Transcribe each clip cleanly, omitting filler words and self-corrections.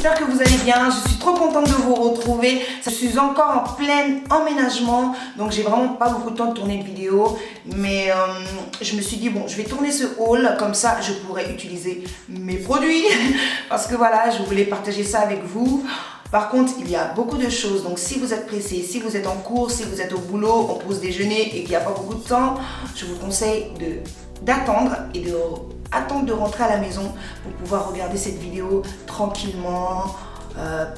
j'espère que vous allez bien. Je suis trop contente de vous retrouver. Je suis encore en plein emménagement, donc j'ai vraiment pas beaucoup de temps de tourner une vidéo. Mais je me suis dit, bon, je vais tourner ce haul, comme ça je pourrais utiliser mes produits. Parce que voilà, je voulais partager ça avec vous. Par contre, il y a beaucoup de choses, donc si vous êtes pressé, si vous êtes en cours, si vous êtes au boulot, en pause déjeuner et qu'il n'y a pas beaucoup de temps, je vous conseille d'attendre et attendre de rentrer à la maison pour pouvoir regarder cette vidéo tranquillement,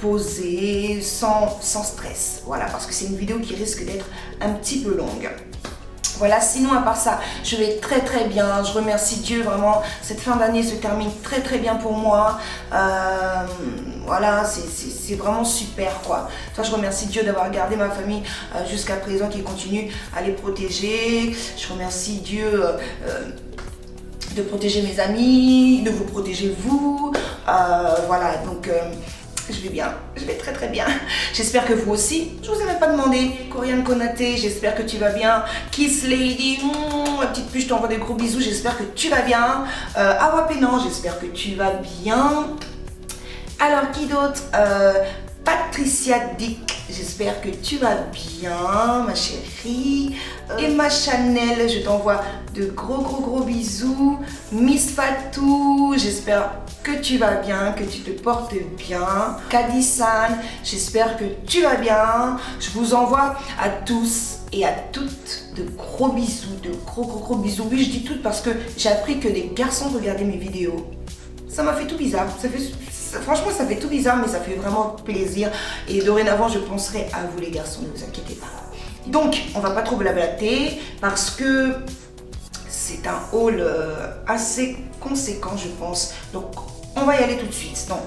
posée, sans stress. Voilà, parce que c'est une vidéo qui risque d'être un petit peu longue. Voilà, sinon à part ça, je vais très bien, je remercie Dieu vraiment, cette fin d'année se termine très bien pour moi, voilà, c'est vraiment super quoi. Toi, je remercie Dieu d'avoir gardé ma famille jusqu'à présent, qui continue à les protéger. Je remercie Dieu de protéger mes amis, de vous protéger vous, voilà, donc... je vais bien, je vais très bien. J'espère que vous aussi. Je vous avais pas demandé. Coriane Konaté, j'espère que tu vas bien. Kiss Lady, ma petite puce, je t'envoie des gros bisous. J'espère que tu vas bien. Awa Pénan, j'espère que tu vas bien. Alors, qui d'autre? Patricia Dick, j'espère que tu vas bien, ma chérie. Emma Chanel, je t'envoie de gros bisous. Miss Fatou, j'espère que tu vas bien, que tu te portes bien. Kadisan, j'espère que tu vas bien. Je vous envoie à tous et à toutes de gros bisous, de gros bisous. Oui, je dis toutes parce que j'ai appris que les garçons regardaient mes vidéos. Ça m'a fait tout bizarre. Franchement, ça fait tout bizarre, mais ça fait vraiment plaisir. Et dorénavant, je penserai à vous les garçons, ne vous inquiétez pas. Donc, on va pas trop blablater parce que c'est un haul assez conséquent, je pense. Donc, on va y aller tout de suite. Donc,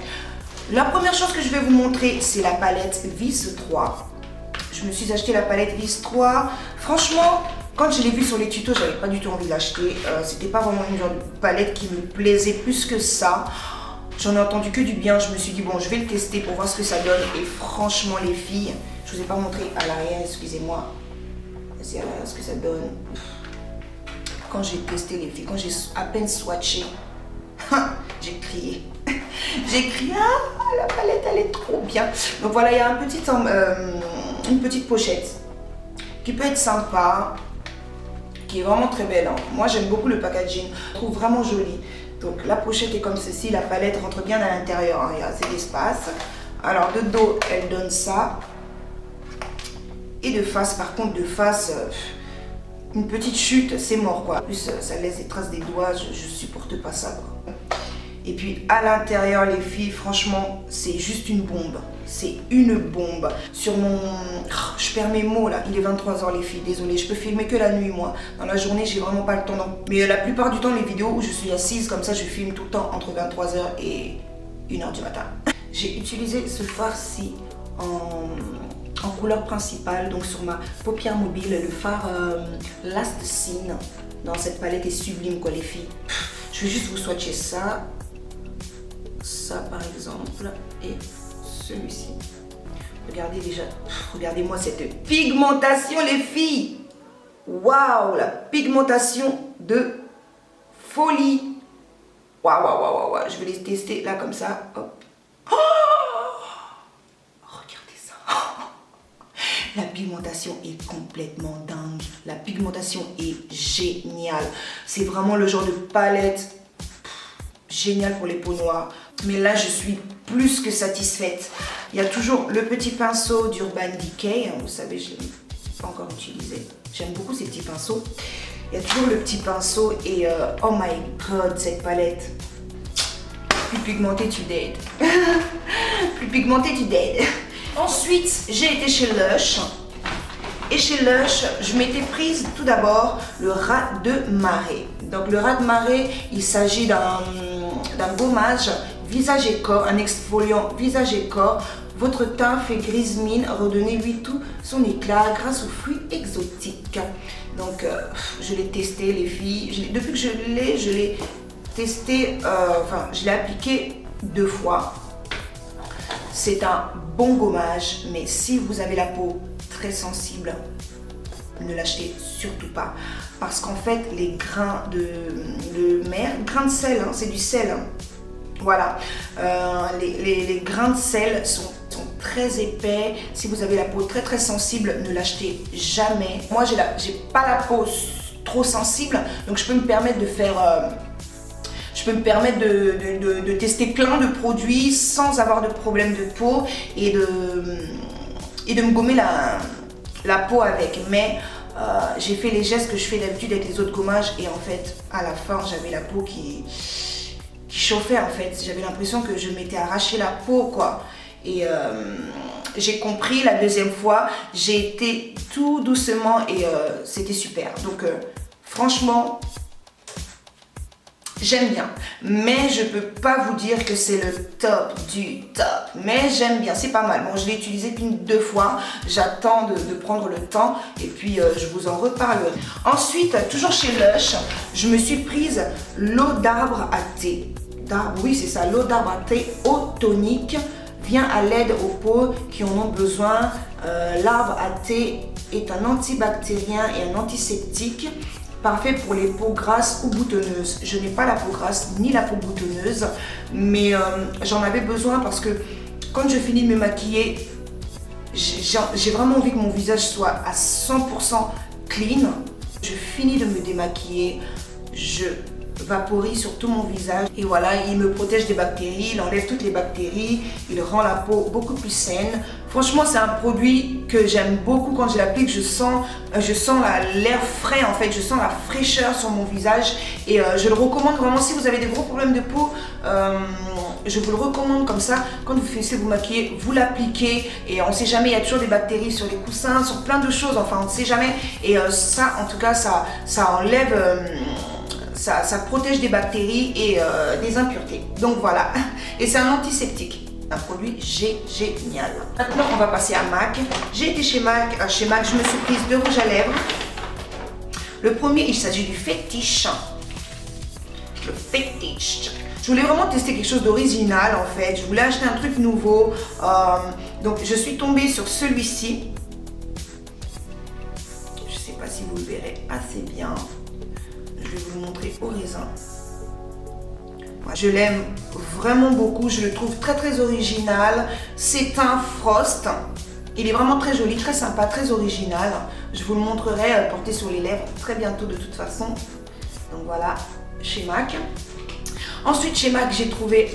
la première chose que je vais vous montrer, c'est la palette Vis 3. Je me suis acheté la palette Vis 3. Franchement, quand je l'ai vue sur les tutos, j'avais pas du tout envie de l'acheter. C'était pas vraiment une genre de palette qui me plaisait plus que ça. J'en ai entendu que du bien. Je me suis dit, bon, je vais le tester pour voir ce que ça donne. Et franchement, les filles, je vous ai pas montré à l'arrière, excusez-moi. Vas-y, à l'arrière, ce que ça donne. Quand j'ai testé les filles, quand j'ai à peine swatché, j'ai crié. J'ai crié, ah, la palette, elle est trop bien. Donc voilà, il y a une petite pochette qui peut être sympa, qui est vraiment très belle. Hein. Moi, j'aime beaucoup le packaging. Je trouve vraiment joli. Donc la pochette est comme ceci, la palette rentre bien à l'intérieur, hein, il y a assez d'espace. Alors de dos, elle donne ça. Et de face, par contre, de face, une petite chute, c'est mort quoi. En plus, ça laisse des traces des doigts, je supporte pas ça quoi. Et puis à l'intérieur, les filles, franchement, c'est juste une bombe. C'est une bombe. Sur mon... je perds mes mots là. Il est 23 h les filles, désolée. Je peux filmer que la nuit moi. Dans la journée, j'ai vraiment pas le temps. Mais la plupart du temps, les vidéos où je suis assise comme ça, je filme tout le temps entre 23 h et 1 h du matin. J'ai utilisé ce fard-ci en couleur principale. Donc sur ma paupière mobile, le fard Last Scene. Dans cette palette est sublime quoi les filles. Je vais juste vous swatcher ça. Ça par exemple. Et celui-ci. Regardez déjà, regardez-moi cette pigmentation les filles. Waouh, la pigmentation de folie. Waouh. Je vais les tester là comme ça. Hop. Oh, regardez ça. La pigmentation est complètement dingue. La pigmentation est géniale. C'est vraiment le genre de palette génial pour les peaux noires. Mais là, je suis plus que satisfaite. Il y a toujours le petit pinceau d'Urban Decay. Vous savez, je ne l'ai pas encore utilisé. J'aime beaucoup ces petits pinceaux. Il y a toujours le petit pinceau et oh my god, cette palette. Plus pigmentée, tu dead. Plus pigmentée, tu dead. Ensuite, j'ai été chez Lush. Et chez Lush, je m'étais prise tout d'abord le raz de marée. Donc le raz de marée, il s'agit d'un gommage visage et corps, un exfoliant visage et corps. Votre teint fait grise mine, redonnez-lui tout son éclat grâce aux fruits exotiques. Donc je l'ai testé les filles. Depuis que je l'ai testé, je l'ai appliqué 2 fois. C'est un bon gommage, mais si vous avez la peau très sensible, ne l'achetez surtout pas. Parce qu'en fait, les grains de mer, grains de sel, hein, c'est du sel. Hein. Voilà, les grains de sel sont très épais. Si vous avez la peau très sensible, ne l'achetez jamais. Moi, j'ai pas la peau trop sensible, donc je peux me permettre de faire... de tester plein de produits sans avoir de problème de peau et de me gommer la peau avec. Mais j'ai fait les gestes que je fais d'habitude avec les autres gommages et en fait, à la fin, j'avais la peau qui chauffait en fait. J'avais l'impression que je m'étais arraché la peau quoi. Et j'ai compris la deuxième fois, j'ai été tout doucement et c'était super. Donc franchement, j'aime bien. Mais je peux pas vous dire que c'est le top du top. Mais j'aime bien, c'est pas mal. Bon, je l'ai utilisé qu'une 2 fois. J'attends de prendre le temps et puis je vous en reparlerai. Ensuite, toujours chez Lush, je me suis prise l'eau d'arbre à thé. Oui, c'est ça, l'eau d'arbre à thé eau tonique vient à l'aide aux peaux qui en ont besoin. L'arbre à thé est un antibactérien et un antiseptique parfait pour les peaux grasses ou boutonneuses. Je n'ai pas la peau grasse ni la peau boutonneuse, mais j'en avais besoin parce que quand je finis de me maquiller, j'ai vraiment envie que mon visage soit à 100% clean. Je finis de me démaquiller, je vaporise sur tout mon visage et voilà, il me protège des bactéries, il enlève toutes les bactéries, il rend la peau beaucoup plus saine. Franchement, c'est un produit que j'aime beaucoup. Quand je l'applique, je sens l'air frais en fait, je sens la fraîcheur sur mon visage et je le recommande vraiment si vous avez des gros problèmes de peau. Je vous le recommande comme ça, quand vous finissez de vous maquiller, vous l'appliquez et on ne sait jamais, il y a toujours des bactéries sur les coussins, sur plein de choses, enfin on ne sait jamais et ça en tout cas ça enlève... Ça protège des bactéries et des impuretés. Donc voilà. Et c'est un antiseptique. Un produit génial. Maintenant, on va passer à MAC. J'ai été chez MAC. Chez MAC, je me suis prise 2 rouges à lèvres. Le premier, il s'agit du Fetish. Le Fetish. Je voulais vraiment tester quelque chose d'original en fait. Je voulais acheter un truc nouveau. Donc, je suis tombée sur celui-ci. Je ne sais pas si vous le verrez assez bien. Je vais vous le montrer au raisin. Je l'aime vraiment beaucoup, je le trouve très original. C'est un Frost. Il est vraiment très joli, très sympa, très original. Je vous le montrerai porté sur les lèvres très bientôt de toute façon. Donc voilà, chez MAC. Ensuite chez MAC, j'ai trouvé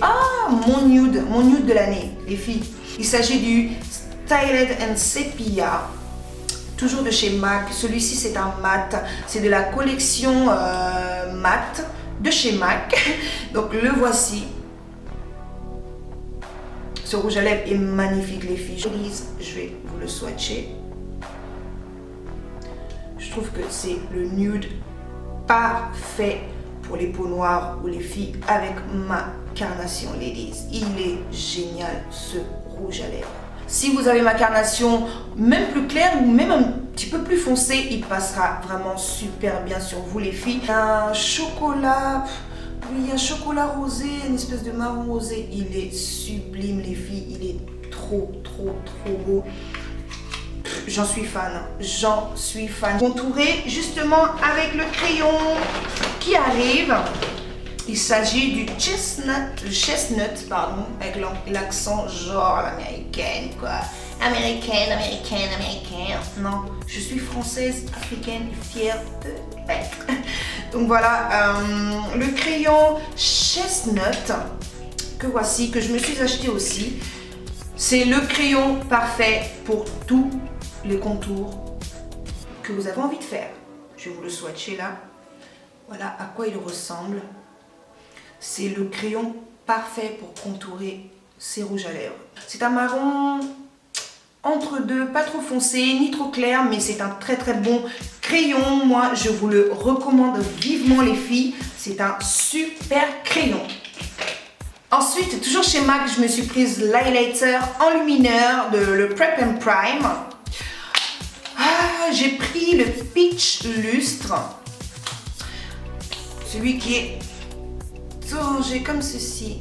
mon nude de l'année, les filles. Il s'agit du Styled and Sepia. Toujours de chez MAC, celui-ci c'est un mat, c'est de la collection mat de chez MAC, donc le voici. Ce rouge à lèvres est magnifique les filles, je vais vous le swatcher. Je trouve que c'est le nude parfait pour les peaux noires ou les filles avec ma carnation ladies. Il est génial ce rouge à lèvres. Si vous avez ma carnation même plus claire ou même un petit peu plus foncé, il passera vraiment super bien sur vous les filles. Un chocolat, oui, un chocolat rosé, une espèce de marron rosé. Il est sublime les filles, il est trop beau. J'en suis fan. Contouré justement avec le crayon qui arrive. Il s'agit du chestnut, pardon, avec l'accent genre l'américaine, quoi. Américaine. Non, je suis française, africaine et fière de l'être. Donc voilà, le crayon chestnut que voici, que je me suis acheté aussi. C'est le crayon parfait pour tous les contours que vous avez envie de faire. Je vais vous le swatcher là. Voilà à quoi il ressemble. C'est le crayon parfait pour contourer ces rouges à lèvres. C'est un marron entre deux, pas trop foncé, ni trop clair, mais c'est un très bon crayon. Moi, je vous le recommande vivement les filles. C'est un super crayon. Ensuite, toujours chez MAC, je me suis prise l'highlighter enlumineur de le Prep and Prime. J'ai pris le Peach Lustre. Celui qui est orangé comme ceci.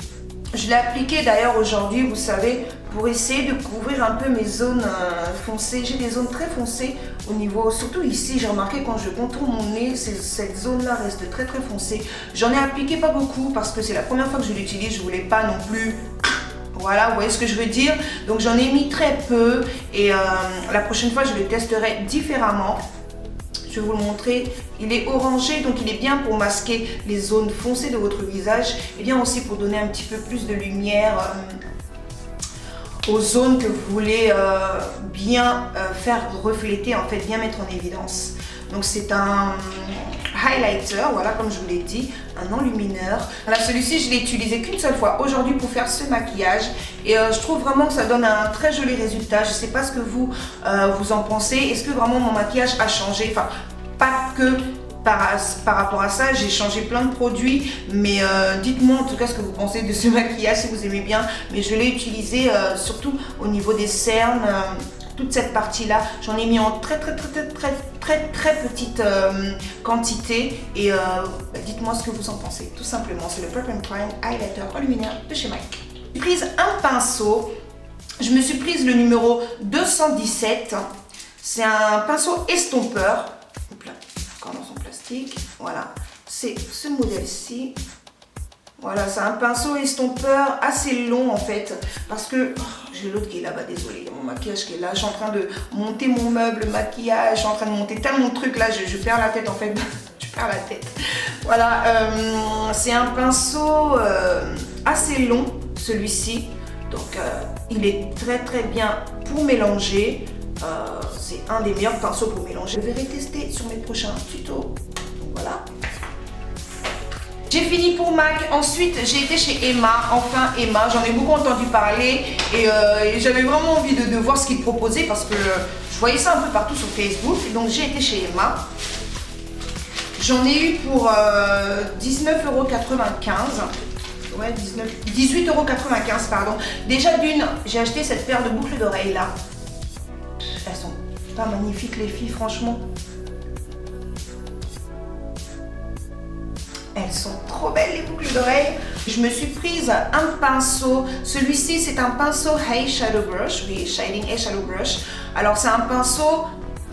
Je l'ai appliqué d'ailleurs aujourd'hui, vous savez, pour essayer de couvrir un peu mes zones foncées. J'ai des zones très foncées au niveau, surtout ici, j'ai remarqué quand je contourne mon nez, cette zone-là reste très très foncée. J'en ai appliqué pas beaucoup parce que c'est la première fois que je l'utilise, je voulais pas non plus... Voilà, vous voyez ce que je veux dire? Donc j'en ai mis très peu et la prochaine fois, je le testerai différemment. Je vais vous le montrer. Il est orangé, donc il est bien pour masquer les zones foncées de votre visage et bien aussi pour donner un petit peu plus de lumière aux zones que vous voulez bien faire refléter, en fait, bien mettre en évidence. Donc c'est un highlighter, voilà, comme je vous l'ai dit, un enlumineur. Voilà, celui-ci, je l'ai utilisé qu'une seule fois aujourd'hui pour faire ce maquillage et je trouve vraiment que ça donne un très joli résultat. Je ne sais pas ce que vous en pensez. Est-ce que vraiment mon maquillage a changé? Enfin, pas que par rapport à ça, j'ai changé plein de produits, mais dites-moi en tout cas ce que vous pensez de ce maquillage, si vous aimez bien. Mais je l'ai utilisé surtout au niveau des cernes, toute cette partie-là. J'en ai mis en très petite quantité et dites-moi ce que vous en pensez. Tout simplement, c'est le Prep and Prime Highlighter enlumineur de chez MAC. J'ai pris un pinceau. Je me suis prise le numéro 217. C'est un pinceau estompeur. Encore dans son plastique. Voilà, c'est ce modèle-ci. Voilà, c'est un pinceau estompeur assez long en fait. Parce que j'ai l'autre qui est là-bas, désolé. Il y a mon maquillage qui est là. Je suis en train de monter mon meuble maquillage. Je suis en train de monter tellement de trucs là. Je perds la tête en fait. Je perds la tête. Voilà, c'est un pinceau assez long, celui-ci. Donc, il est très bien pour mélanger. C'est un des meilleurs pinceaux pour mélanger. Je vais tester sur mes prochains tutos. Voilà. J'ai fini pour MAC. Ensuite, j'ai été chez Emma. Enfin, Emma, j'en ai beaucoup entendu parler et j'avais vraiment envie de voir ce qu'ils proposaient parce que je voyais ça un peu partout sur Facebook. Et donc, j'ai été chez Emma. J'en ai eu pour 19,95 €. Ouais, 18,95 €, pardon. Déjà d'une, j'ai acheté cette paire de boucles d'oreilles là. Elles sont pas magnifiques les filles, franchement. Elles sont trop belles les boucles d'oreilles. Je me suis prise un pinceau. Celui-ci c'est un pinceau Eye Shadow Brush. Oui, Shading Eye Shadow Brush. Alors c'est un pinceau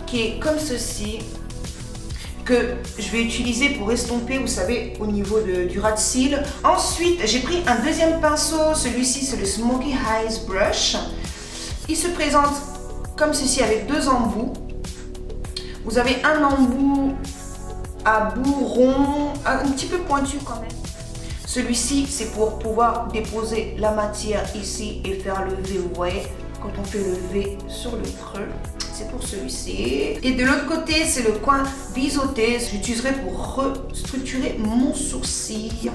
qui est comme ceci, que je vais utiliser pour estomper, vous savez, au niveau du ras de cils. Ensuite, j'ai pris un deuxième pinceau. Celui-ci, c'est le Smoky Eyes Brush. Il se présente comme ceci avec deux embouts. Vous avez un embout à bout rond, un petit peu pointu quand même. Celui-ci, c'est pour pouvoir déposer la matière ici et faire le V. Vous voyez, quand on fait le V sur le creux. C'est pour celui-ci. Et de l'autre côté, c'est le coin biseauté. J'utiliserai pour restructurer mon sourcil.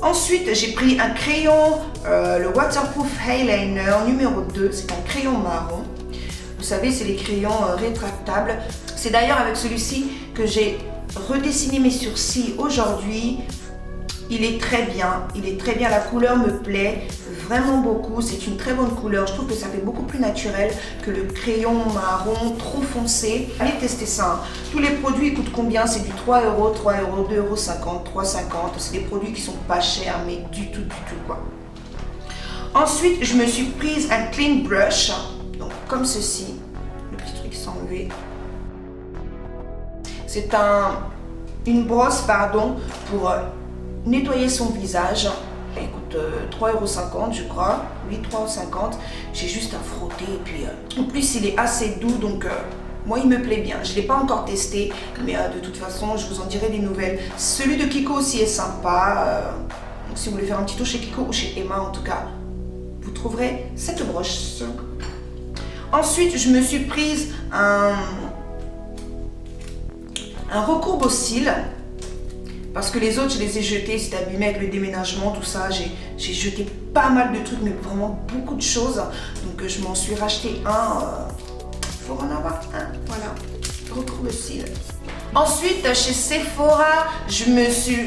Ensuite, j'ai pris un crayon, le Waterproof Eyeliner numéro 2. C'est un crayon marron. Vous savez, c'est les crayons rétractables. C'est d'ailleurs avec celui-ci que j'ai redessiné mes sourcils aujourd'hui. Il est très bien, la couleur me plaît vraiment beaucoup, c'est une très bonne couleur, je trouve que ça fait beaucoup plus naturel que le crayon marron trop foncé. Allez tester ça, hein. Tous les produits coûtent combien? C'est du 3 €, 3 €, 2,50 €, 3,50 €, c'est des produits qui sont pas chers mais du tout quoi. Ensuite, je me suis prise un clean brush, donc comme ceci, le petit truc sans enlever. C'est une brosse, pardon, pour nettoyer son visage. Écoute, 3,50 € je crois. Oui, 3,50 €. J'ai juste à frotter et puis en plus il est assez doux donc moi il me plaît bien. Je ne l'ai pas encore testé mais de toute façon je vous en dirai des nouvelles. Celui de Kiko aussi est sympa. Donc, si vous voulez faire un petit tour chez Kiko ou chez Emma en tout cas, vous trouverez cette broche. Ensuite je me suis prise un recourbe-cils. Parce que les autres, je les ai jetés, c'était abîmé avec le déménagement, tout ça. J'ai jeté pas mal de trucs, mais vraiment beaucoup de choses. Donc je m'en suis racheté un. Pour en avoir un, voilà. Recourbe-cils. Ensuite, chez Sephora,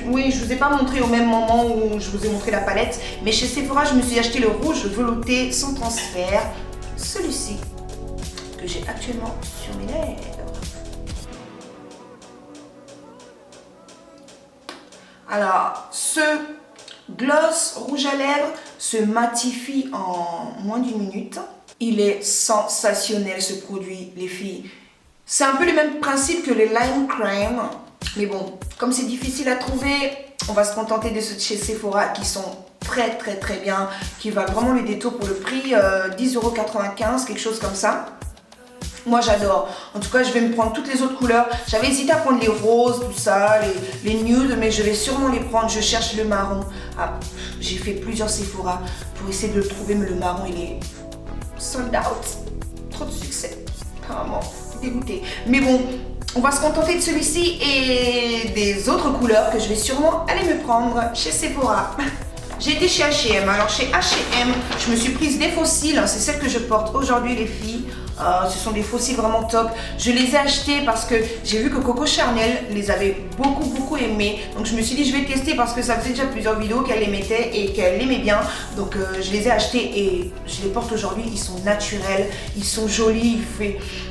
oui, je vous ai pas montré au même moment où je vous ai montré la palette. Mais chez Sephora, je me suis acheté le rouge velouté sans transfert. Celui-ci, que j'ai actuellement sur mes lèvres. Alors, ce gloss rouge à lèvres se matifie en moins d'une minute. Il est sensationnel ce produit, les filles. C'est un peu le même principe que le Lime Crème. Mais bon, comme c'est difficile à trouver, on va se contenter de ceux de chez Sephora qui sont très bien, qui valent vraiment le détour pour le prix, 10,95 €, quelque chose comme ça. Moi j'adore. En tout cas, je vais me prendre toutes les autres couleurs. J'avais hésité à prendre les roses, tout ça, les nudes, mais je vais sûrement les prendre. Je cherche le marron. Ah, j'ai fait plusieurs Sephora pour essayer de le trouver, mais le marron, il est sold out. Trop de succès. Vraiment dégoûté. Mais bon, on va se contenter de celui-ci et des autres couleurs que je vais sûrement aller me prendre chez Sephora. J'ai été chez H&M. Alors chez H&M, je me suis prise des fossiles. C'est celles que je porte aujourd'hui, les filles. Ce sont des fossiles vraiment top. Je les ai achetés parce que j'ai vu que Coco Chanel les avait beaucoup aimés. Donc je me suis dit je vais tester parce que ça faisait déjà plusieurs vidéos qu'elle les mettait et qu'elle l'aimait bien. Donc je les ai achetés et je les porte aujourd'hui. Ils sont naturels, ils sont jolis,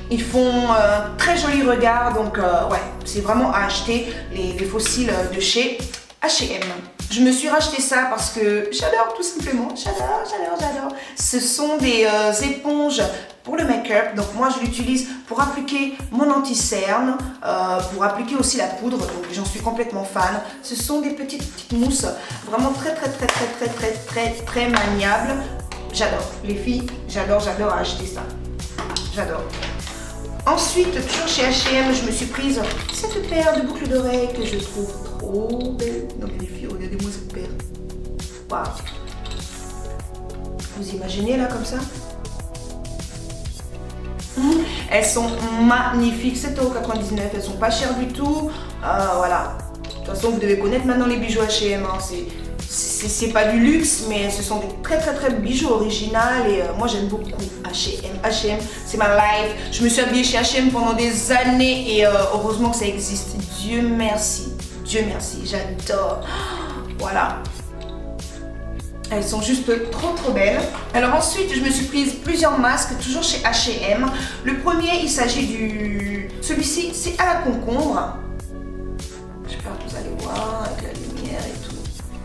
ils font un très joli regard. Donc ouais, c'est vraiment à acheter les fossiles de chez H&M. Je me suis racheté ça parce que j'adore tout simplement, j'adore. Ce sont des éponges pour le make-up, donc moi je l'utilise pour appliquer mon anti-cerne, pour appliquer aussi la poudre, donc j'en suis complètement fan. Ce sont des petites mousses, vraiment très maniables. J'adore, les filles, j'adore acheter ça, j'adore. Ensuite, toujours chez H&M, je me suis prise cette paire de boucles d'oreilles que je trouve trop belle. Donc les filles, regardez-moi cette paire. Waouh. Vous imaginez là comme ça? Elles sont magnifiques, 7,99 €, elles sont pas chères du tout. Voilà. De toute façon, vous devez connaître maintenant les bijoux H&M. Hein. C'est pas du luxe, mais ce sont des très bijoux originaux et moi j'aime beaucoup H&M. H&M, c'est ma life. Je me suis habillée chez H&M pendant des années et heureusement que ça existe. Dieu merci, j'adore. Voilà. Elles sont juste trop belles. Alors ensuite, je me suis prise plusieurs masques, toujours chez H&M. Le premier, il s'agit du... Celui-ci, c'est à la concombre. J'espère que vous allez voir avec la lumière et tout.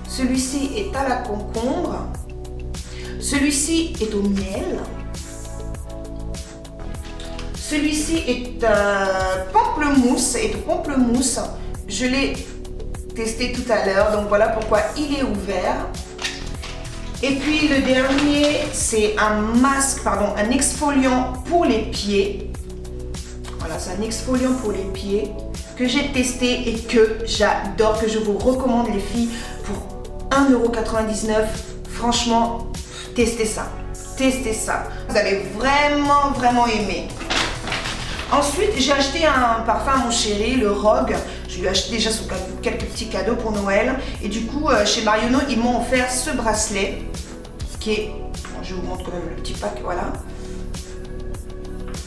Celui-ci est à la concombre. Celui-ci est au miel. Celui-ci est pamplemousse. Je l'ai testé tout à l'heure, donc voilà pourquoi il est ouvert. Et puis le dernier, c'est un exfoliant pour les pieds. Voilà, c'est un exfoliant pour les pieds que j'ai testé et que j'adore, que je vous recommande les filles pour 1,99 €. Franchement, testez ça. Vous allez vraiment aimer. Ensuite, j'ai acheté un parfum à mon chéri, le Rogue. Je lui ai acheté déjà quelques petits cadeaux pour Noël. Et du coup, chez Marionneau, ils m'ont offert ce bracelet qui est... Je vous montre quand même le petit pack, voilà.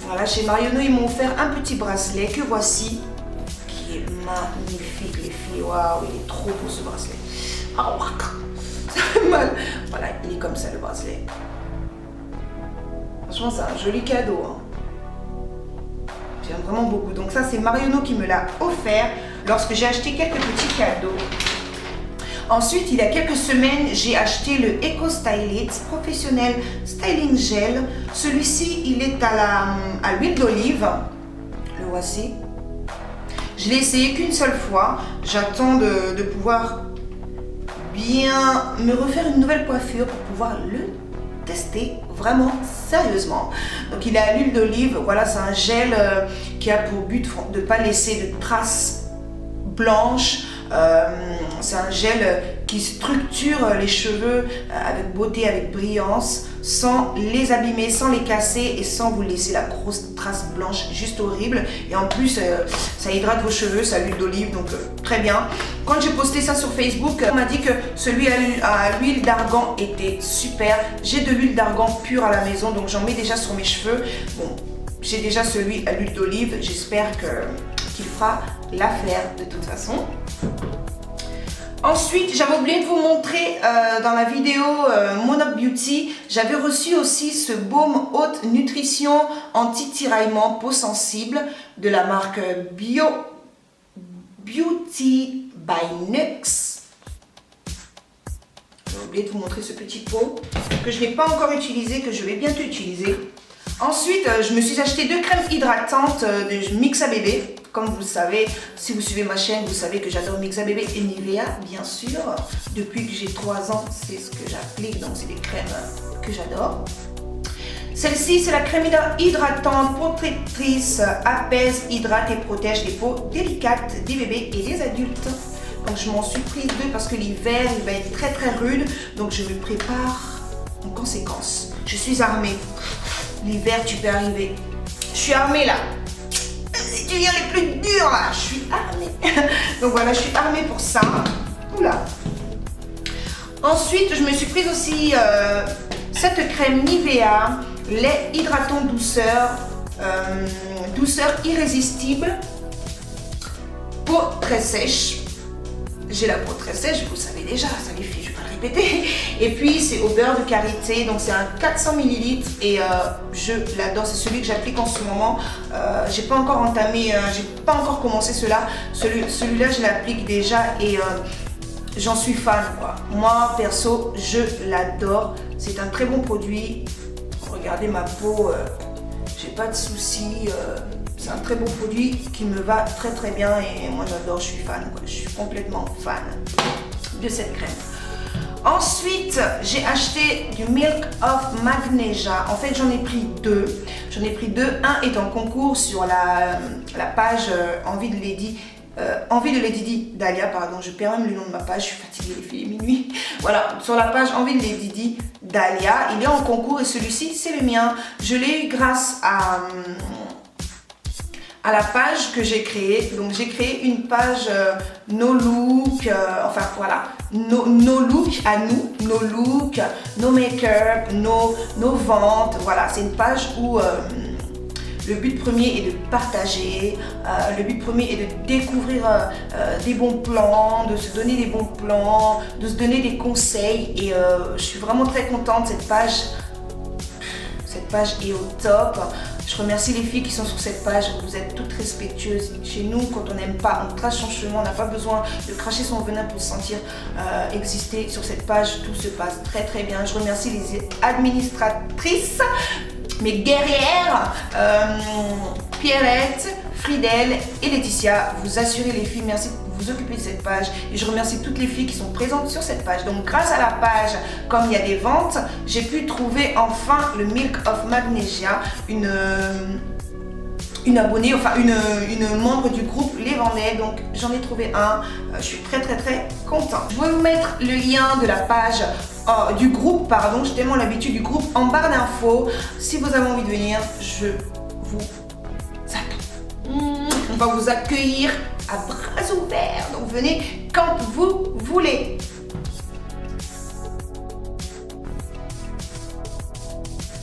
Voilà, chez Marionneau, ils m'ont offert un petit bracelet que voici, qui est magnifique, les filles. Waouh, il est trop beau ce bracelet. Oh, ça fait mal. Voilà, il est comme ça le bracelet. Franchement, c'est un joli cadeau. Hein. J'aime vraiment beaucoup. Donc ça, c'est Marionneau qui me l'a offert lorsque j'ai acheté quelques petits cadeaux. Ensuite, il y a quelques semaines, j'ai acheté le Eco Stylist Professionnel Styling Gel. Celui-ci, il est à l'huile d'olive. Le voici. Je l'ai essayé qu'une seule fois. J'attends de pouvoir bien me refaire une nouvelle coiffure pour pouvoir le tester vraiment sérieusement. Donc il est à l'huile d'olive. Voilà, c'est un gel qui a pour but de ne pas laisser de traces blanches. C'est un gel qui structure les cheveux avec beauté, avec brillance, sans les abîmer, sans les casser et sans vous laisser la grosse trace blanche juste horrible. Et en plus, ça hydrate vos cheveux, ça a l'huile d'olive, donc très bien. Quand j'ai posté ça sur Facebook, on m'a dit que celui à l'huile d'argan était super. J'ai de l'huile d'argan pure à la maison, donc j'en mets déjà sur mes cheveux. Bon, j'ai déjà celui à l'huile d'olive, j'espère qu'il fera l'affaire de toute façon. Ensuite, j'avais oublié de vous montrer dans la vidéo Monop Beauty, j'avais reçu aussi ce baume haute nutrition anti-tiraillement peau sensible de la marque Beauty by Nux. oublié de vous montrer ce petit pot que je n'ai pas encore utilisé, que je vais bientôt utiliser. Ensuite, je me suis acheté 2 crèmes hydratantes de Mixa Bébé. Comme vous le savez, si vous suivez ma chaîne, vous savez que j'adore Mixa Bébé et Nivea, bien sûr. Depuis que j'ai 3 ans, c'est ce que j'applique, donc c'est des crèmes que j'adore. Celle-ci, c'est la crème hydratante protectrice, apaise, hydrate et protège les peaux délicates des bébés et des adultes. Donc je m'en suis prise 2 parce que l'hiver, il va être très très rude, donc je me prépare en conséquence. Je suis armée. L'hiver, tu peux arriver. Je suis armée là. Tu viens les plus durs là. Je suis armée. Donc voilà, je suis armée pour ça. Oula. Ensuite, je me suis prise aussi cette crème Nivea, lait hydratant douceur, douceur irrésistible, peau très sèche. J'ai la peau très sèche, vous le savez déjà, ça les filles, je ne vais pas le répéter. Et puis c'est au beurre de karité, donc c'est un 400 ml et je l'adore, c'est celui que j'applique en ce moment. J'ai pas encore entamé, j'ai pas encore commencé celui-là je l'applique déjà et j'en suis fan quoi. Moi perso, je l'adore, c'est un très bon produit. Regardez ma peau, j'ai pas de soucis. C'est un très beau produit qui me va très très bien et moi j'adore, je suis fan, quoi. Je suis complètement fan de cette crème. Ensuite, j'ai acheté du Milk of Magnesia. En fait, j'en ai pris 2. J'en ai pris 2. Un est en concours sur la page Envie de Lady. Envie de Lady Di Dahlia, pardon, je perds même le nom de ma page, je suis fatiguée les filles, minuit. Voilà, sur la page Envie de Lady Di Dahlia, il est en concours et celui-ci c'est le mien. Je l'ai eu grâce à la page que j'ai créée. Donc j'ai créé une page no look, enfin voilà, no look à nous, no look, no make-up, no ventes. Voilà, c'est une page où le but premier est de partager, le but premier est de découvrir des bons plans, de se donner des bons plans, de se donner des conseils et je suis vraiment très contente. Cette page est au top. Je remercie les filles qui sont sur cette page, vous êtes toutes respectueuses. Chez nous, quand on n'aime pas, on trace son chemin, on n'a pas besoin de cracher son venin pour se sentir exister. Sur cette page, tout se passe très très bien. Je remercie les administratrices, mes guerrières, Pierrette, Fridel et Laetitia. Vous assurez les filles, merci de vous occuper de cette page et je remercie toutes les filles qui sont présentes sur cette page. Donc grâce à la page, comme il y a des ventes, j'ai pu trouver enfin le Milk of Magnesia. Une abonnée, enfin une membre du groupe les vendait, donc j'en ai trouvé un. Je suis très très très contente. Je vais vous mettre le lien de la page du groupe, pardon, j'ai tellement l'habitude du groupe en barre d'infos. Si vous avez envie de venir, je vous attends. On va vous accueillir à bras ouverts, donc venez quand vous voulez.